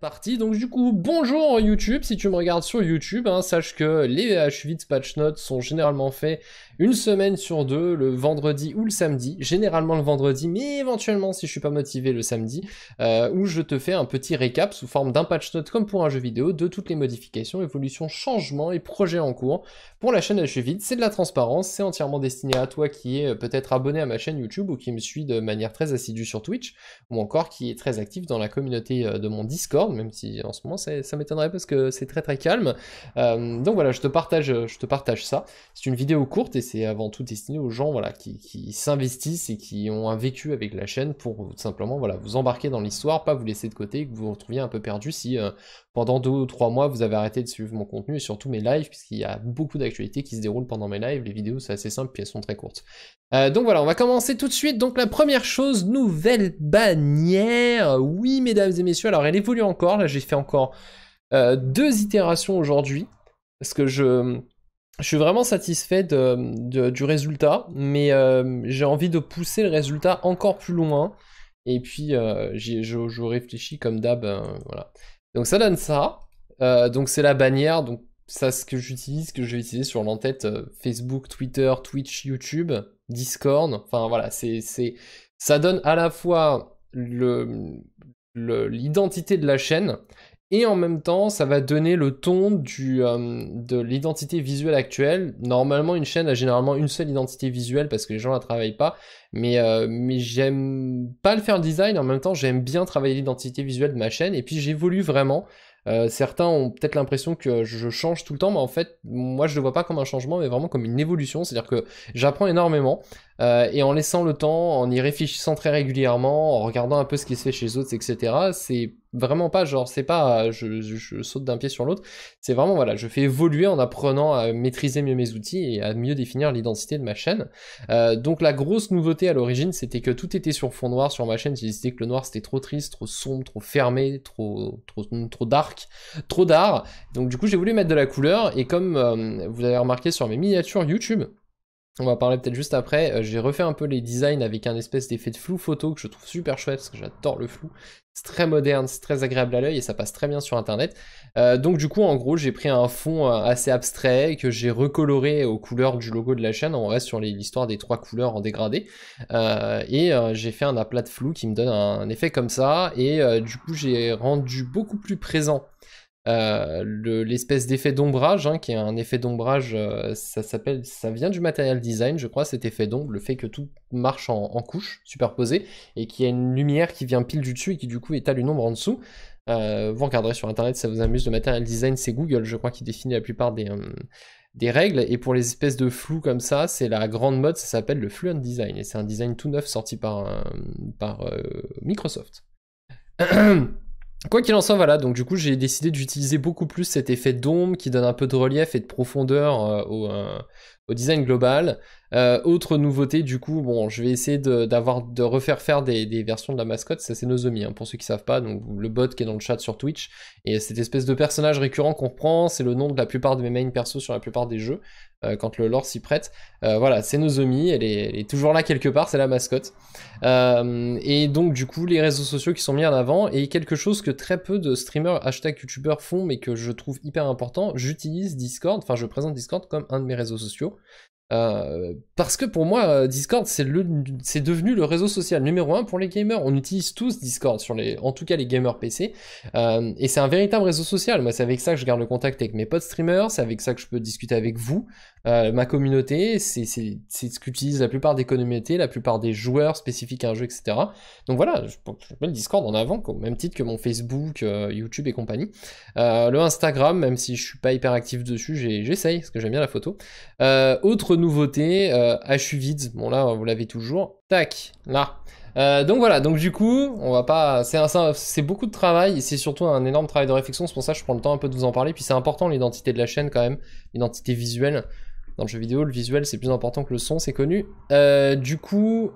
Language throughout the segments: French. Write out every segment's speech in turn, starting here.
Parti. Donc du coup, bonjour YouTube, si tu me regardes sur YouTube, hein, sache que les H8 patch notes sont généralement faits une semaine sur deux, le vendredi ou le samedi, généralement le vendredi, mais éventuellement si je suis pas motivé le samedi, où je te fais un petit récap sous forme d'un patch note comme pour un jeu vidéo de toutes les modifications, évolutions, changements et projets en cours pour la chaîne H8. C'est de la transparence, c'est entièrement destiné à toi qui est peut-être abonné à ma chaîne YouTube ou qui me suit de manière très assidue sur Twitch, ou encore qui est très actif dans la communauté de mon Discord, même si en ce moment ça m'étonnerait parce que c'est très très calme. Donc voilà, je te partage ça. C'est une vidéo courte et c'est avant tout destiné aux gens voilà, qui s'investissent et qui ont un vécu avec la chaîne pour tout simplement voilà, vous embarquer dans l'histoire, pas vous laisser de côté, que vous vous retrouviez un peu perdu si pendant 2 ou 3 mois vous avez arrêté de suivre mon contenu et surtout mes lives, puisqu'il y a beaucoup d'actualités qui se déroulent pendant mes lives. Les vidéos c'est assez simple puis elles sont très courtes. Donc voilà, on va commencer tout de suite. Donc la première chose, nouvelle bannière. Oui mesdames et messieurs, alors elle évolue encore, là j'ai fait encore 2 itérations aujourd'hui, parce que je suis vraiment satisfait du résultat, mais j'ai envie de pousser le résultat encore plus loin, et puis je réfléchis comme d'hab, voilà. Donc ça donne ça, donc c'est la bannière, donc ça ce que j'utilise, que je vais utiliser sur l'entête Facebook, Twitter, Twitch, YouTube, Discord, enfin voilà, ça donne à la fois l'identité de la chaîne, et en même temps, ça va donner le ton de l'identité visuelle actuelle. Normalement, une chaîne a généralement une seule identité visuelle parce que les gens la travaillent pas. Mais j'aime pas le faire le design, en même temps, j'aime bien travailler l'identité visuelle de ma chaîne. Et puis, j'évolue vraiment. Certains ont peut-être l'impression que je change tout le temps, mais en fait, moi, je le vois pas comme un changement, mais vraiment comme une évolution. C'est-à-dire que j'apprends énormément. Et en laissant le temps, en y réfléchissant très régulièrement, en regardant un peu ce qui se fait chez les autres, etc., c'est vraiment pas genre, c'est pas je saute d'un pied sur l'autre, c'est vraiment voilà, je fais évoluer en apprenant à maîtriser mieux mes outils et à mieux définir l'identité de ma chaîne. Donc la grosse nouveauté à l'origine, c'était que tout était sur fond noir sur ma chaîne. J'ai décidé que le noir c'était trop triste, trop sombre, trop fermé, trop dark, trop d'art. Donc du coup j'ai voulu mettre de la couleur, et comme vous avez remarqué sur mes miniatures YouTube, on va parler peut-être juste après, j'ai refait un peu les designs avec un espèce d'effet de flou photo que je trouve super chouette parce que j'adore le flou. C'est très moderne, c'est très agréable à l'œil et ça passe très bien sur internet. Donc du coup en gros j'ai pris un fond assez abstrait que j'ai recoloré aux couleurs du logo de la chaîne. On reste sur l'histoire des 3 couleurs en dégradé. J'ai fait un aplat de flou qui me donne un effet comme ça, et du coup j'ai rendu beaucoup plus présent l'espèce d'effet d'ombrage, hein, qui est un effet d'ombrage, ça vient du material design, je crois, cet effet d'ombre, le fait que tout marche en couches superposées, et qu'il y a une lumière qui vient pile du dessus et qui du coup étale une ombre en dessous. Vous regarderez sur internet, ça vous amuse. Le material design, c'est Google, je crois, qui définit la plupart des règles, et pour les espèces de flou comme ça, c'est la grande mode, ça s'appelle le Fluent Design, et c'est un design tout neuf sorti par Microsoft. Quoi qu'il en soit, voilà, donc du coup j'ai décidé d'utiliser beaucoup plus cet effet d'ombre qui donne un peu de relief et de profondeur au design global. Autre nouveauté, du coup, bon, je vais essayer de refaire faire des versions de la mascotte, ça c'est Nozomi, hein, pour ceux qui savent pas, donc le bot qui est dans le chat sur Twitch, et cette espèce de personnage récurrent qu'on reprend, c'est le nom de la plupart de mes main persos sur la plupart des jeux, quand le lore s'y prête. Voilà, c'est Nozomi, elle est toujours là quelque part, c'est la mascotte. Et donc du coup les réseaux sociaux qui sont mis en avant, et quelque chose que très peu de streamers #youtubeurs font mais que je trouve hyper important, j'utilise Discord, enfin je présente Discord comme un de mes réseaux sociaux. Parce que pour moi, Discord, c'est devenu le réseau social numéro 1 pour les gamers. On utilise tous Discord, en tout cas les gamers PC, et c'est un véritable réseau social. Moi, c'est avec ça que je garde le contact avec mes potes streamers, c'est avec ça que je peux discuter avec vous, ma communauté, c'est ce qu'utilisent la plupart des communautés, la plupart des joueurs spécifiques à un jeu, etc. Donc voilà, je mets le Discord en avant, au même titre que mon Facebook, YouTube et compagnie. Le Instagram, même si je suis pas hyper actif dessus, j'essaye, parce que j'aime bien la photo. Autre nouveauté, HUVids, bon là vous l'avez toujours, tac, là. Donc voilà, donc du coup, on va pas, c'est beaucoup de travail, et c'est surtout un énorme travail de réflexion, c'est pour ça que je prends le temps un peu de vous en parler, puis c'est important l'identité de la chaîne quand même, l'identité visuelle. Dans le jeu vidéo, le visuel c'est plus important que le son, c'est connu. Du coup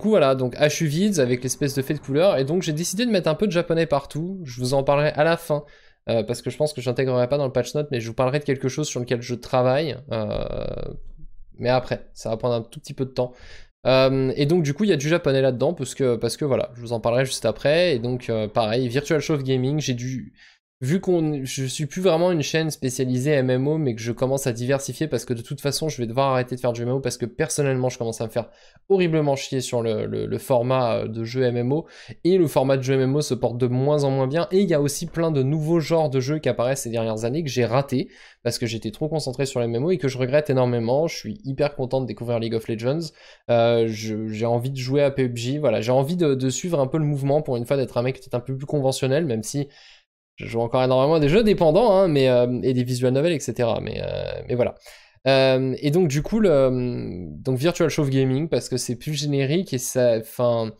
voilà, donc HUVids avec l'espèce de fait de couleur, et donc j'ai décidé de mettre un peu de japonais partout, je vous en parlerai à la fin. Parce que je pense que je n'intégrerai pas dans le patch note, mais je vous parlerai de quelque chose sur lequel je travaille. Mais après, ça va prendre un tout petit peu de temps. Et donc du coup il y a du japonais là-dedans parce que voilà, je vous en parlerai juste après. Et donc pareil, Virtual Show Gaming, vu je suis plus vraiment une chaîne spécialisée MMO, mais que je commence à diversifier parce que de toute façon je vais devoir arrêter de faire du MMO parce que personnellement je commence à me faire horriblement chier sur le format de jeu MMO, et le format de jeu MMO se porte de moins en moins bien, et il y a aussi plein de nouveaux genres de jeux qui apparaissent ces dernières années que j'ai raté parce que j'étais trop concentré sur les MMO et que je regrette énormément. Je suis hyper content de découvrir League of Legends. J'ai envie de jouer à PUBG, voilà, j'ai envie de suivre un peu le mouvement pour une fois, d'être un mec peut-être un peu plus conventionnel, même si je joue encore énormément à des jeux dépendants, hein, et des visual novels, etc. Mais voilà. Et donc du coup, donc Virtual Show Gaming, parce que c'est plus générique et ça, enfin,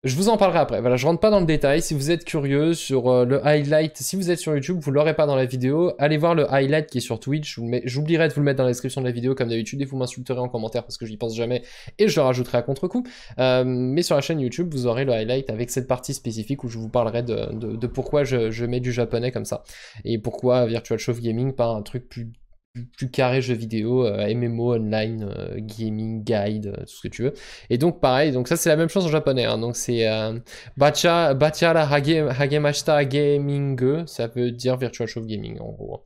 je vous en parlerai après. Voilà, je rentre pas dans le détail. Si vous êtes curieux sur le highlight, si vous êtes sur YouTube, vous l'aurez pas dans la vidéo. Allez voir le highlight qui est sur Twitch. J'oublierai de vous le mettre dans la description de la vidéo comme d'habitude, et vous m'insulterez en commentaire parce que j'y pense jamais et je le rajouterai à contre-coup. Mais sur la chaîne YouTube, vous aurez le highlight avec cette partie spécifique où je vous parlerai de pourquoi je mets du japonais comme ça et pourquoi Virtual Show Gaming, pas un truc plus carré jeu vidéo, MMO, online, gaming, guide, tout ce que tu veux. Et donc pareil, donc ça c'est la même chose en japonais, hein, donc c'est Bacha la Hagemashita Gaming, ça veut dire Virtual Show Gaming en gros.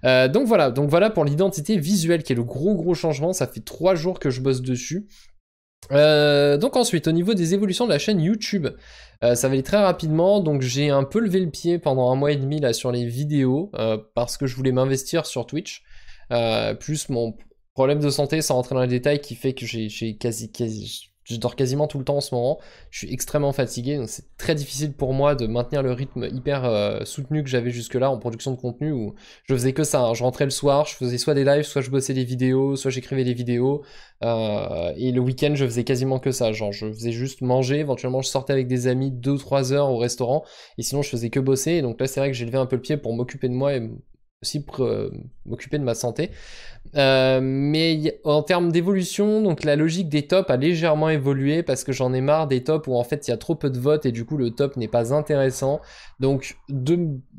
Donc voilà pour l'identité visuelle qui est le gros changement, ça fait 3 jours que je bosse dessus. Donc ensuite, au niveau des évolutions de la chaîne YouTube, ça va aller très rapidement. Donc j'ai un peu levé le pied pendant 1 mois et demi là sur les vidéos, parce que je voulais m'investir sur Twitch. Plus mon problème de santé, sans rentrer dans les détails, qui fait que je dors quasiment tout le temps en ce moment. Je suis extrêmement fatigué, donc c'est très difficile pour moi de maintenir le rythme hyper soutenu que j'avais jusque-là en production de contenu, où je faisais que ça, hein. Je rentrais le soir, je faisais soit des lives, soit je bossais des vidéos, soit j'écrivais des vidéos, et le week-end je faisais quasiment que ça. Genre je faisais juste manger, éventuellement je sortais avec des amis 2-3 heures au restaurant, et sinon je faisais que bosser. Et donc là c'est vrai que j'ai levé un peu le pied pour m'occuper de moi et aussi pour m'occuper de ma santé. Mais en termes d'évolution, donc la logique des tops a légèrement évolué parce que j'en ai marre des tops où en fait il y a trop peu de votes et du coup le top n'est pas intéressant. Donc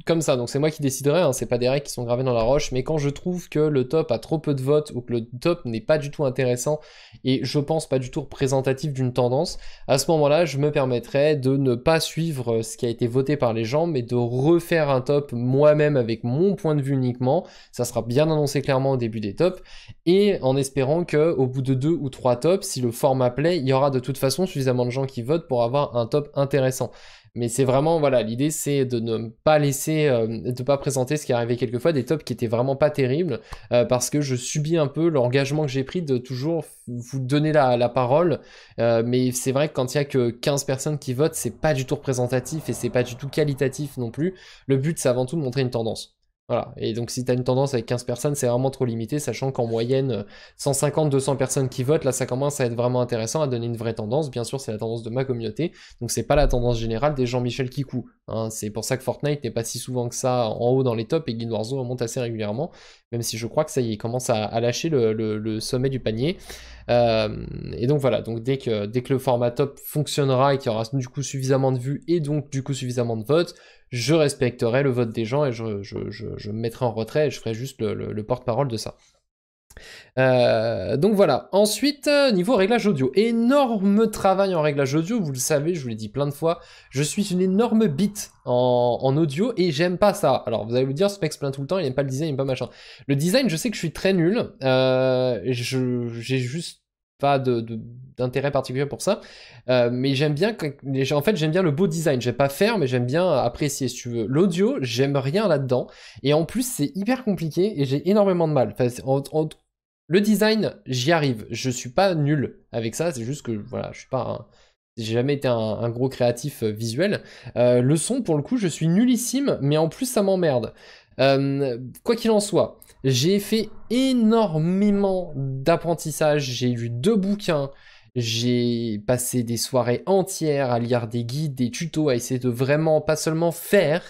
comme ça, donc c'est moi qui déciderai, hein, c'est pas des règles qui sont gravées dans la roche, mais quand je trouve que le top a trop peu de votes ou que le top n'est pas du tout intéressant et je pense pas du tout représentatif d'une tendance, à ce moment-là je me permettrai de ne pas suivre ce qui a été voté par les gens, mais de refaire un top moi-même avec mon point de vue uniquement. Ça sera bien annoncé clairement au début des tops, et en espérant que au bout de 2 ou 3 tops, si le format plaît, il y aura de toute façon suffisamment de gens qui votent pour avoir un top intéressant. Mais c'est vraiment, voilà, l'idée c'est de ne pas laisser, de pas présenter ce qui est arrivé quelquefois, des tops qui étaient vraiment pas terribles, parce que je subis un peu l'engagement que j'ai pris de toujours vous donner la parole, mais c'est vrai que quand il y a que 15 personnes qui votent, c'est pas du tout représentatif et c'est pas du tout qualitatif non plus. Le but c'est avant tout de montrer une tendance. Voilà, et donc si tu as une tendance avec 15 personnes, c'est vraiment trop limité, sachant qu'en moyenne, 150-200 personnes qui votent, là ça commence à être vraiment intéressant, à donner une vraie tendance. Bien sûr, c'est la tendance de ma communauté, donc c'est pas la tendance générale des Jean-Michel Kikou, hein. C'est pour ça que Fortnite n'est pas si souvent que ça en haut dans les tops, et Guild Wars remonte assez régulièrement, même si je crois que ça y est, il commence à lâcher le sommet du panier. Et donc voilà, donc dès que le format top fonctionnera et qu'il y aura du coup suffisamment de vues et donc du coup suffisamment de votes, je respecterai le vote des gens et je me mettrai en retrait et je ferai juste le porte-parole de ça. Donc voilà. Ensuite, niveau réglage audio, énorme travail en réglage audio, vous le savez, je vous l'ai dit plein de fois, je suis une énorme bite en audio et j'aime pas ça. Alors vous allez vous dire, ce mec se plaint tout le temps, il aime pas le design, il aime pas machin. Le design, je sais que je suis très nul, j'ai juste pas d'intérêt particulier pour ça, mais j'aime bien, en fait j'aime bien le beau design, j'aime pas faire, mais j'aime bien apprécier si tu veux. L'audio, j'aime rien là-dedans, et en plus c'est hyper compliqué et j'ai énormément de mal. Enfin, le design, j'y arrive, je suis pas nul avec ça, c'est juste que voilà, je suis pas j'ai jamais été un gros créatif visuel. Le son, pour le coup, je suis nullissime, mais en plus ça m'emmerde. Quoi qu'il en soit, j'ai fait énormément d'apprentissage, j'ai lu 2 bouquins, j'ai passé des soirées entières à lire des guides, des tutos, à essayer de vraiment, pas seulement faire,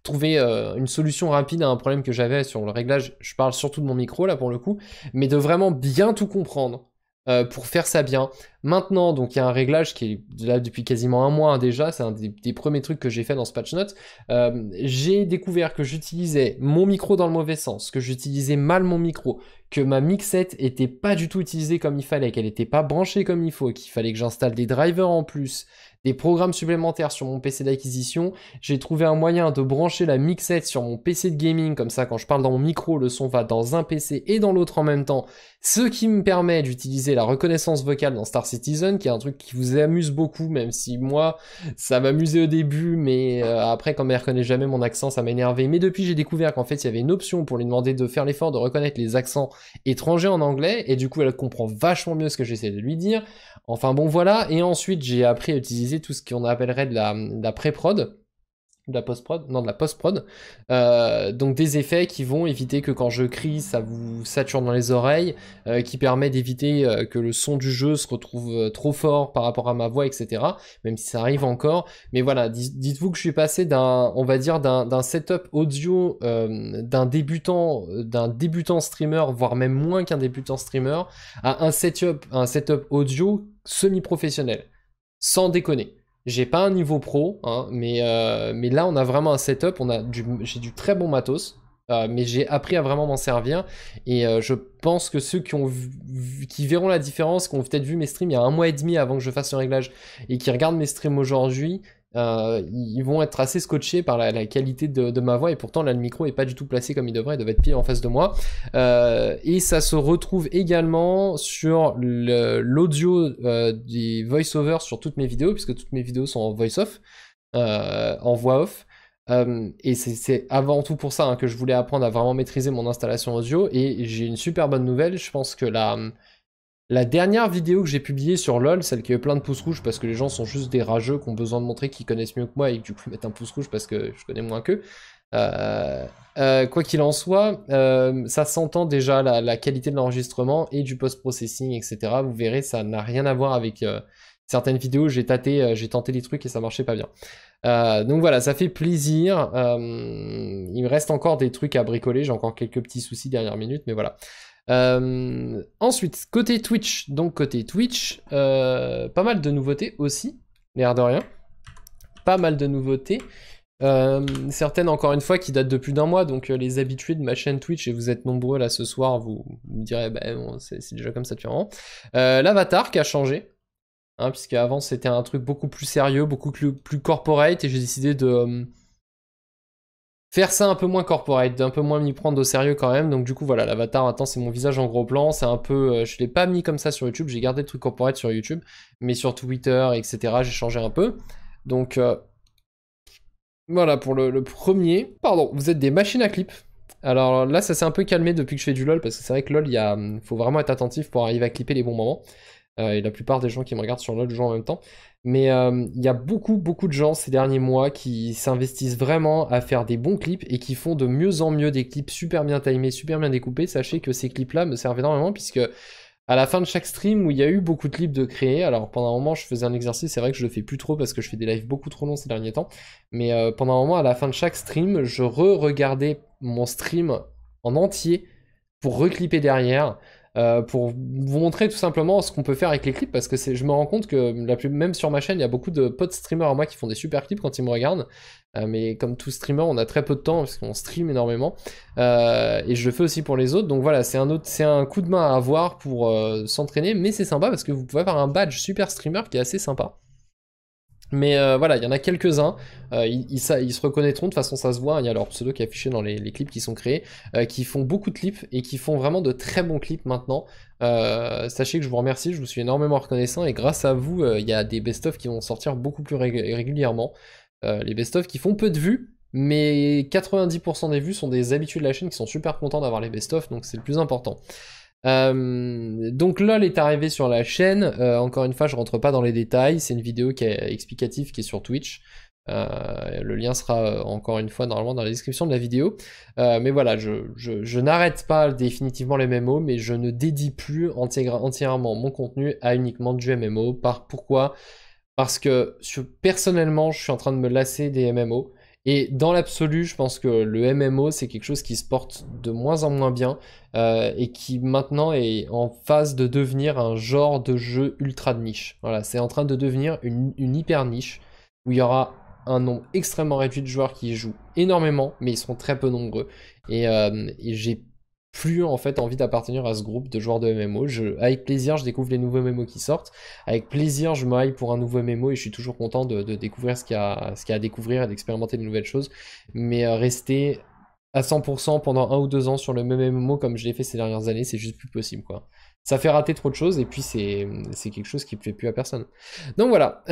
trouver une solution rapide à un problème que j'avais sur le réglage, je parle surtout de mon micro là pour le coup, mais de vraiment bien tout comprendre pour faire ça bien, Maintenant, donc il y a un réglage qui est là depuis quasiment un mois déjà, c'est un des premiers trucs que j'ai fait dans ce patch note. J'ai découvert que j'utilisais mon micro dans le mauvais sens, que j'utilisais mal mon micro, que ma mixette était pas du tout utilisée comme il fallait, qu'elle était pas branchée comme il faut, qu'il fallait que j'installe des drivers en plus, des programmes supplémentaires sur mon PC d'acquisition. J'ai trouvé un moyen de brancher la mixette sur mon PC de gaming, comme ça quand je parle dans mon micro, le son va dans un PC et dans l'autre en même temps, ce qui me permet d'utiliser la reconnaissance vocale dans Star Citizen, qui est un truc qui vous amuse beaucoup, même si moi, ça m'amusait au début, mais après quand elle reconnaît jamais mon accent, ça m'énervait. Mais depuis, j'ai découvert qu'en fait, il y avait une option pour lui demander de faire l'effort de reconnaître les accents étrangers en anglais, et du coup, elle comprend vachement mieux ce que j'essaie de lui dire. Enfin bon, voilà. Et ensuite, j'ai appris à utiliser tout ce qu'on appellerait de la pré-prod, de la post-prod, non de la post-prod, donc des effets qui vont éviter que quand je crie ça vous sature dans les oreilles, qui permet d'éviter que le son du jeu se retrouve trop fort par rapport à ma voix, etc. Même si ça arrive encore, mais voilà, dites-vous que je suis passé on va dire d'un setup audio d'un débutant streamer, voire même moins qu'un débutant streamer, à un setup audio semi-professionnel, sans déconner. J'ai pas un niveau pro, hein, mais là on a vraiment un setup, j'ai du très bon matos, mais j'ai appris à vraiment m'en servir, et je pense que ceux qui verront la différence, qui ont peut-être vu mes streams il y a un mois et demi avant que je fasse le réglage, et qui regardent mes streams aujourd'hui, ils vont être assez scotchés par la qualité de ma voix, et pourtant là le micro est pas du tout placé comme il devrait être pile en face de moi, et ça se retrouve également sur l'audio des voice-overs sur toutes mes vidéos, puisque toutes mes vidéos sont en voice-off, en voix off. Et c'est avant tout pour ça hein, que je voulais apprendre à vraiment maîtriser mon installation audio, et j'ai une super bonne nouvelle. Je pense que la dernière vidéo que j'ai publiée sur LoL, celle qui a eu plein de pouces rouges parce que les gens sont juste des rageux qui ont besoin de montrer qu'ils connaissent mieux que moi et que du coup ils mettent un pouce rouge parce que je connais moins qu'eux. Quoi qu'il en soit, ça s'entend déjà la qualité de l'enregistrement et du post-processing, etc. Vous verrez, ça n'a rien à voir avec certaines vidéos. J'ai tenté des trucs et ça marchait pas bien. Donc voilà, ça fait plaisir. Il me reste encore des trucs à bricoler, j'ai encore quelques petits soucis dernière minute, mais voilà. Ensuite, côté Twitch, pas mal de nouveautés aussi, l'air de rien. Pas mal de nouveautés. Certaines encore une fois qui datent de plus d'un mois, donc les habitués de ma chaîne Twitch, et vous êtes nombreux là ce soir, vous me direz, bah bon, c'est déjà comme ça depuis un moment. L'avatar qui a changé, hein, puisque avant c'était un truc beaucoup plus sérieux, beaucoup plus corporate, et j'ai décidé de faire ça un peu moins corporate, d'un peu moins m'y prendre au sérieux quand même. Donc du coup voilà, l'avatar maintenant c'est mon visage en gros plan, c'est un peu, je l'ai pas mis comme ça sur YouTube, j'ai gardé le truc corporate sur YouTube, mais sur Twitter, etc. j'ai changé un peu. Donc voilà pour le premier. Pardon, vous êtes des machines à clip. Alors là ça s'est un peu calmé depuis que je fais du LoL, parce que c'est vrai que LoL, faut vraiment être attentif pour arriver à clipper les bons moments. Et la plupart des gens qui me regardent sur LoL jouent en même temps. Mais il y a beaucoup de gens ces derniers mois qui s'investissent vraiment à faire des bons clips et qui font de mieux en mieux des clips super bien timés, super bien découpés. Sachez que ces clips-là me servent énormément, puisque à la fin de chaque stream où il y a eu beaucoup de clips de créer, alors pendant un moment je faisais un exercice, c'est vrai que je le fais plus trop parce que je fais des lives beaucoup trop longs ces derniers temps, mais pendant un moment à la fin de chaque stream, je re-regardais mon stream en entier pour reclipper derrière, pour vous montrer tout simplement ce qu'on peut faire avec les clips, parce que je me rends compte que même sur ma chaîne, il y a beaucoup de potes streamers à moi qui font des super clips quand ils me regardent, mais comme tout streamer, on a très peu de temps parce qu'on stream énormément, et je le fais aussi pour les autres, donc voilà, c'est un coup de main à avoir pour s'entraîner, mais c'est sympa parce que vous pouvez avoir un badge super streamer qui est assez sympa. Mais voilà, il y en a quelques-uns, ils se reconnaîtront, de toute façon ça se voit, il y a leur pseudo qui est affiché dans les clips qui sont créés, qui font beaucoup de clips et qui font vraiment de très bons clips maintenant. Sachez que je vous remercie, je vous suis énormément reconnaissant, et grâce à vous, il y a des best-of qui vont sortir beaucoup plus régulièrement. Les best-of qui font peu de vues, mais 90% des vues sont des habitués de la chaîne qui sont super contents d'avoir les best-of, donc c'est le plus important. Donc LOL est arrivé sur la chaîne, encore une fois je rentre pas dans les détails, c'est une vidéo qui est explicative qui est sur Twitch, le lien sera encore une fois normalement dans la description de la vidéo, mais voilà, je n'arrête pas définitivement les MMO, mais je ne dédie plus entièrement mon contenu à uniquement du MMO. Pourquoi ? Parce que personnellement je suis en train de me lasser des MMO, Et dans l'absolu, je pense que le MMO, c'est quelque chose qui se porte de moins en moins bien et qui maintenant est en phase de devenir un genre de jeu ultra de niche. Voilà, c'est en train de devenir une hyper niche où il y aura un nombre extrêmement réduit de joueurs qui y jouent énormément, mais ils seront très peu nombreux. Et j'ai plus en fait envie d'appartenir à ce groupe de joueurs de MMO. Avec plaisir, je découvre les nouveaux MMO qui sortent. Avec plaisir, je me hype pour un nouveau MMO et je suis toujours content de découvrir ce qu'il y a à découvrir et d'expérimenter de nouvelles choses. Mais rester à 100% pendant 1 ou 2 ans sur le même MMO comme je l'ai fait ces dernières années, c'est juste plus possible, quoi. Ça fait rater trop de choses et puis c'est quelque chose qui ne plaît plus à personne. Donc voilà,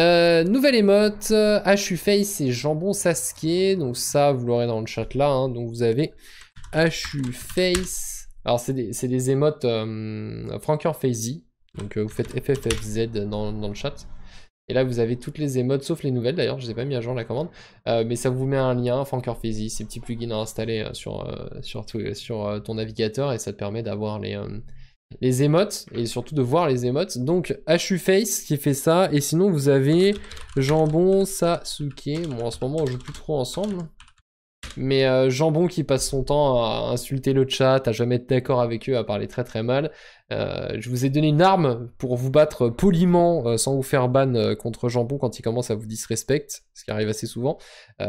nouvelle émote, HU Face et Jambon Sasuke. Donc ça, vous l'aurez dans le chat là. Hein. Donc vous avez HU Face. Alors c'est des émotes Franker Fazy. Donc vous faites FFFZ dans le chat. Et là vous avez toutes les émotes, sauf les nouvelles d'ailleurs, je ne les ai pas mis à jour la commande. Mais ça vous met un lien, Franker Fazy, ces petits plugins à installer sur ton navigateur. Et ça te permet d'avoir les émotes, et surtout de voir les émotes. Donc HU Face qui fait ça. Et sinon vous avez Jambon Sasuke. Bon en ce moment on joue plus trop ensemble. Mais Jambon qui passe son temps à insulter le chat, à jamais être d'accord avec eux, à parler très très mal. Je vous ai donné une arme pour vous battre poliment sans vous faire ban contre Jambon quand il commence à vous disrespect, ce qui arrive assez souvent.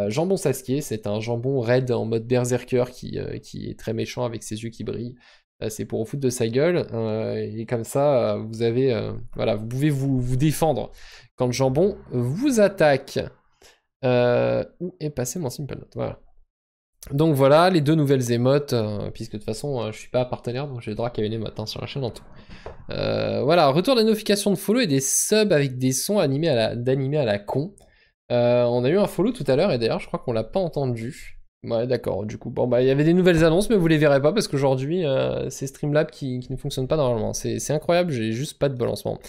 Jambon Sasuke, c'est un jambon raid en mode berserker qui est très méchant avec ses yeux qui brillent. C'est pour foutre de sa gueule. Et comme ça, vous avez, voilà, vous pouvez vous défendre quand le jambon vous attaque. Où est passé mon simple note? Voilà. Donc voilà, les 2 nouvelles émotes, puisque de toute façon, je suis pas partenaire, donc j'ai le droit qu'il y ait une émote sur la chaîne en tout. Voilà, retour des notifications de follow et des subs avec des sons d'animés à la con. On a eu un follow tout à l'heure, et d'ailleurs, je crois qu'on l'a pas entendu. Ouais, d'accord, du coup, bon, bah, il y avait des nouvelles annonces, mais vous les verrez pas, parce qu'aujourd'hui, c'est Streamlab qui ne fonctionne pas normalement. C'est incroyable, j'ai juste pas de bol en ce moment.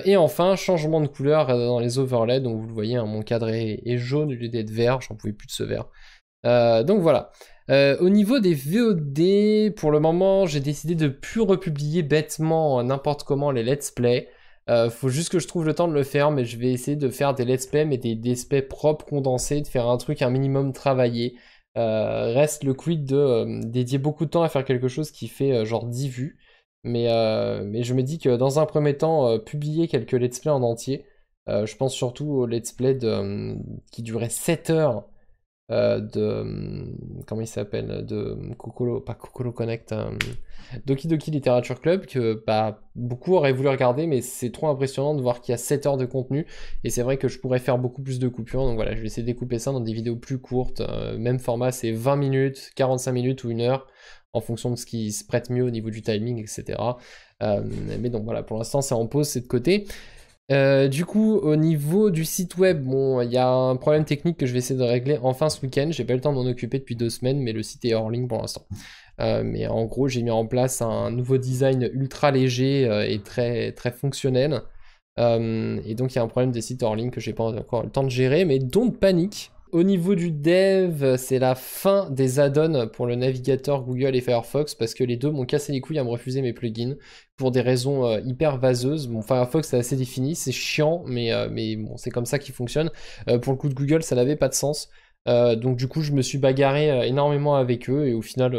Et enfin, changement de couleur dans les overlays, donc vous le voyez, hein, mon cadre est jaune au lieu d'être vert, j'en pouvais plus de ce vert. Donc voilà. Au niveau des VOD, pour le moment, j'ai décidé de plus republier bêtement n'importe comment les let's play. Faut juste que je trouve le temps de le faire, mais je vais essayer de faire des let's play, mais des let's play propres, condensés, de faire un truc un minimum travaillé. Reste le quid de dédier beaucoup de temps à faire quelque chose qui fait genre 10 vues. Mais je me dis que dans un premier temps, publier quelques let's play en entier. Je pense surtout aux let's play qui duraient 7 heures. Comment il s'appelle, de Kokoro, pas Kokoro Connect, Doki Doki Literature Club, que bah, beaucoup auraient voulu regarder, mais c'est trop impressionnant de voir qu'il y a 7 heures de contenu, et c'est vrai que je pourrais faire beaucoup plus de coupures, donc voilà, je vais essayer de découper ça dans des vidéos plus courtes, même format, c'est 20 minutes, 45 minutes ou 1 heure, en fonction de ce qui se prête mieux au niveau du timing, etc. Mais donc voilà, pour l'instant c'est en pause, c'est de côté. Du coup, au niveau du site web, bon, il y a un problème technique que je vais essayer de régler enfin ce week-end. J'ai pas eu le temps de m'en occuper depuis 2 semaines, mais le site est hors ligne pour l'instant. Mais en gros, j'ai mis en place un nouveau design ultra léger et très, très fonctionnel. Et donc, il y a un problème des sites hors ligne que j'ai pas encore le temps de gérer, mais don't panique. Au niveau du dev, c'est la fin des add-ons pour le navigateur Google et Firefox parce que les deux m'ont cassé les couilles à me refuser mes plugins pour des raisons hyper vaseuses. Bon, Firefox c'est assez défini, c'est chiant, mais bon, c'est comme ça qu'il fonctionne. Pour le coup de Google, ça n'avait pas de sens. Donc du coup, je me suis bagarré énormément avec eux et au final,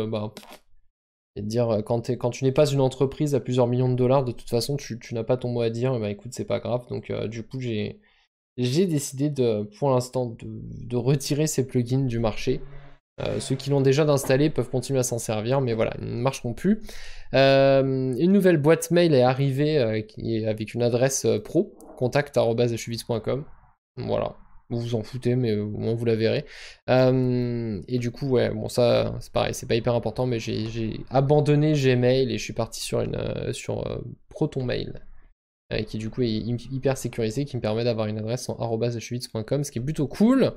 et de dire quand tu n'es pas une entreprise à plusieurs millions de dollars, de toute façon, tu n'as pas ton mot à dire. Bah écoute, c'est pas grave. Donc du coup, j'ai décidé pour l'instant de retirer ces plugins du marché. Ceux qui l'ont déjà installé peuvent continuer à s'en servir, mais voilà, ils ne marcheront plus. Une nouvelle boîte mail est arrivée avec une adresse pro, contact@hubits.com. Voilà, vous vous en foutez, mais au moins vous la verrez. Et du coup, ouais, bon, ça, c'est pareil, c'est pas hyper important, mais j'ai abandonné Gmail et je suis parti sur ProtonMail. Qui du coup est hyper sécurisé, qui me permet d'avoir une adresse en @hubits.com, ce qui est plutôt cool.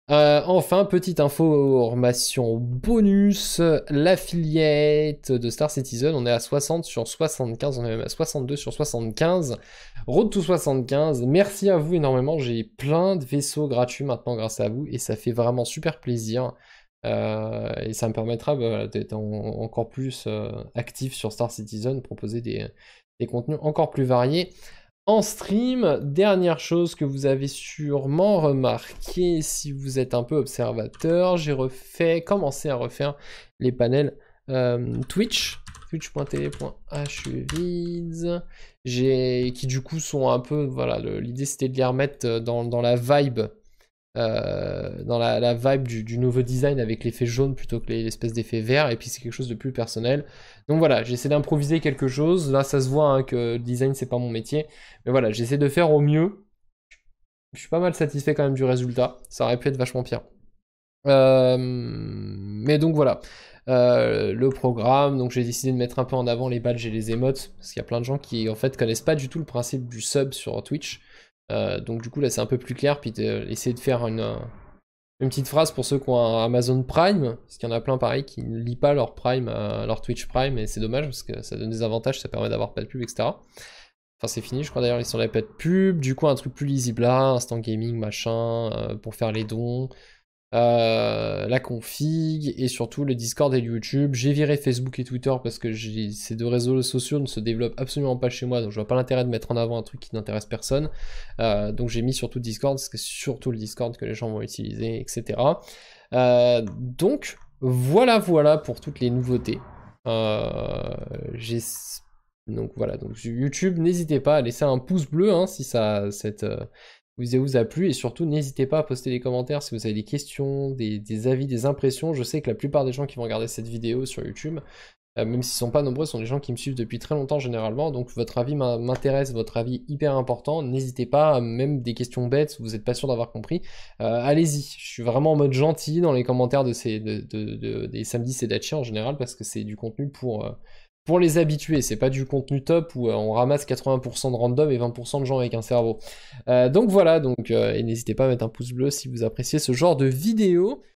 Enfin, petite information bonus, l'affiliate de Star Citizen, on est à 60 sur 75, on est même à 62 sur 75, Road to 75, merci à vous énormément, j'ai plein de vaisseaux gratuits maintenant grâce à vous, et ça fait vraiment super plaisir, et ça me permettra d'être encore plus actif sur Star Citizen, proposer des contenus encore plus variés. En stream, dernière chose que vous avez sûrement remarqué si vous êtes un peu observateur, j'ai commencé à refaire les panels Twitch, twitch.tv.hvids, qui du coup sont un peu, voilà, l'idée c'était de les remettre dans la vibe, la vibe du nouveau design avec l'effet jaune plutôt que l'espèce d'effet vert, et puis c'est quelque chose de plus personnel. Donc voilà, j'essaie d'improviser quelque chose. Là, ça se voit hein, que le design, c'est pas mon métier. Mais voilà, j'essaie de faire au mieux. Je suis pas mal satisfait quand même du résultat. Ça aurait pu être vachement pire. Mais donc voilà. Le programme, donc j'ai décidé de mettre un peu en avant les badges et les emotes, parce qu'il y a plein de gens qui en fait connaissent pas du tout le principe du sub sur Twitch. Donc du coup là c'est un peu plus clair, puis essayer de faire une petite phrase pour ceux qui ont un Amazon Prime, parce qu'il y en a plein pareil qui ne lisent pas leur Prime, leur Twitch Prime, et c'est dommage parce que ça donne des avantages, ça permet d'avoir pas de pub, etc. Enfin c'est fini, je crois d'ailleurs ils sont là pas de pub, du coup un truc plus lisible là, instant gaming, machin, pour faire les dons, la config, et surtout le Discord et le YouTube. J'ai viré Facebook et Twitter parce que ces deux réseaux sociaux ne se développent absolument pas chez moi, donc je vois pas l'intérêt de mettre en avant un truc qui n'intéresse personne. Donc j'ai mis surtout Discord, parce que c'est surtout le Discord que les gens vont utiliser, etc. Donc voilà pour toutes les nouveautés. Donc voilà, donc YouTube, n'hésitez pas à laisser un pouce bleu hein, si cette vous a plu, et surtout n'hésitez pas à poster des commentaires si vous avez des questions, des avis, des impressions. Je sais que la plupart des gens qui vont regarder cette vidéo sur YouTube, même s'ils sont pas nombreux, sont des gens qui me suivent depuis très longtemps généralement, donc votre avis m'intéresse, votre avis hyper important. N'hésitez pas, même des questions bêtes, vous n'êtes pas sûr d'avoir compris, allez-y. Je suis vraiment en mode gentil dans les commentaires des samedis Sedachi en général, parce que c'est du contenu pour les habitués, c'est pas du contenu top où on ramasse 80% de random et 20% de gens avec un cerveau. Donc voilà, et n'hésitez pas à mettre un pouce bleu si vous appréciez ce genre de vidéo.